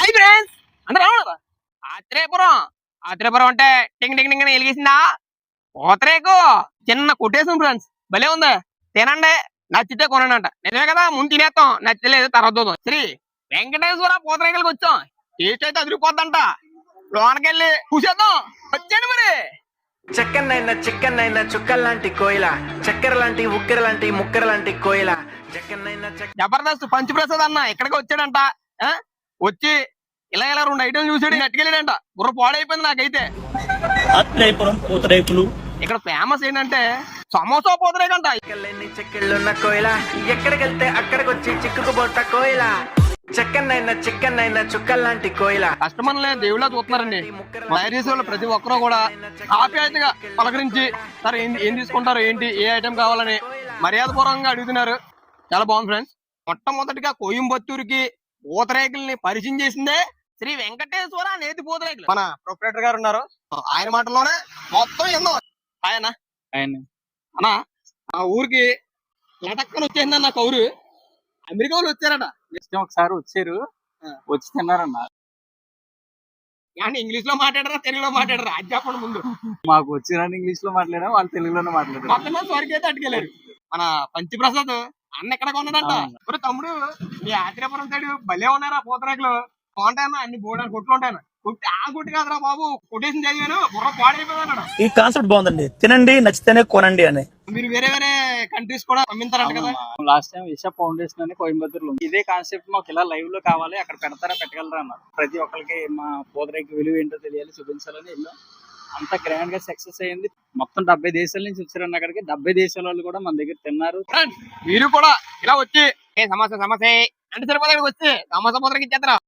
hi friends అందరూ రావడం ఆత్రేయపురం ఆత్రేయపురం అంటే టింగ్ టింగ్ టింగ్ వెలిగేసిందా పోతరేకు చిన్న కొట్టేసాం ఫ్రెండ్స్ భలే ఉంది తినండి నచ్చితే కొనండి అంట నిజమే కదా ముందు తినేస్తాం నచ్చలేదు తర్వాత చూద్దాం శ్రీ వెంకటేశ్వర పూతరేకలకి వచ్చాం టేస్ట్ అయితే అదిరిపోద్దంట లోనకెళ్ళి చూసేద్దాం వచ్చాడు మరి చెక్కనైనా చికెన్ అయినా చుక్కల్లాంటి కోయిల చక్కెర లాంటి ఉక్కెర లాంటి ముక్కెర లాంటి కోయిల జబర్దస్త్ పంచప్రసాద్ అన్న ఇక్కడికి వచ్చాడంట వచ్చి ఇలా ఇలా రెండు ఐటమ్స్ చూసాడు నెట్టుకెళ్ళాడంట బుర్ర పాడైపోయింది నాకైతే ఆత్రేయపురం పూతరేకులు ఇక్కడ ఫేమస్ ఏంటంటే సమోసా పూతరేకంట చెక్కిళ్ళున్న కోయిల ఎక్కడికి వెళ్తే అక్కడికి వచ్చి చిక్కుకుపోట కోయిల చెక్కనైనా చికెన్ అయినా చుక్కల్లాంటి కోయిల కస్టమర్లే దేవుళ్ళ చూస్తున్నారండి తయారు చేసే వాళ్ళు ప్రతి ఒక్కరూ కూడా ఆప్యాయతగా పలకరించి సార్ ఏం తీసుకుంటారు ఏంటి ఏ ఐటమ్ కావాలని మర్యాద పూర్వకంగా అడుగుతున్నారు చాలా బాగుంది ఫ్రెండ్స్ మొట్టమొదటిగా కోయంబత్తూరుకి పూతరేకుల్ని పరిచయం చేసిందే శ్రీ వెంకటేశ్వర నేతి పూతరేకులు మన ప్రొపరేటర్ గారు ఉన్నారు ఆయన మాటల్లోనే మొత్తం ఎన్నో ఆయన అన్నా ఆ ఊరికి లటక్కన వచ్చేసింది నా కౌరు అమెరికా వాళ్ళు వచ్చారట ఒకసారి వచ్చారు వచ్చి తిన్నారన్న ఇంగ్లీష్ లో మాట్లాడరా తెలుగులో మాట్లాడరా అది చెప్పండి ముందు మాకు వచ్చిన ఇంగ్లీష్ లో మాట్లాడారు వాళ్ళు తెలుగులోనే మాట్లాడారు మొత్తం వరకు అయితే అట్టుకెళ్ళారు మన పంచప్రసాద్ అన్న ఎక్కడ కొన్నాడంట ఇప్పుడు తమ్ముడు మీ ఆత్రేయపురం సైడ్ భలే ఉన్నారా పూతరేకులు బాగుంటాయన్నా అన్ని బోర్డు కొట్లు ఉంటాయన్నా కొట్టి ఆ కొట్టి కాదురా బాబు కొటేషన్ చదివాను బుర్ర పాడైపోయాడు ఈ కాన్సెప్ట్ బాగుందండి తినండి నచ్చితేనే కొనండి అని మీరు వేరే వేరే కంట్రీస్ కూడా పంపించారంట కదా లాస్ట్ టైం ఇషా ఫౌండేషన్ అని కోయంబత్తూరులో ఇదే కాన్సెప్ట్ మాకు ఇలా లైవ్ లో కావాలి అక్కడ పెడతారా పెట్టగలరా అన్నారు ప్రతి ఒక్కరికి మా పూతరేకు విలువ ఏంటో తెలియాలి చూపించాలని వెళ్ళాం అంత గ్రాండ్ గా సక్సెస్ అయింది మొత్తం 70 దేశాల నుంచి వచ్చారన్న అక్కడికి 70 దేశాల వాళ్ళు కూడా మన దగ్గర తిన్నారు మీరు కూడా ఇలా వచ్చి సమస్య అంటే సరిపోతాడికి వచ్చి సమస్య పూతరేకి ఇచ్చేస్తారా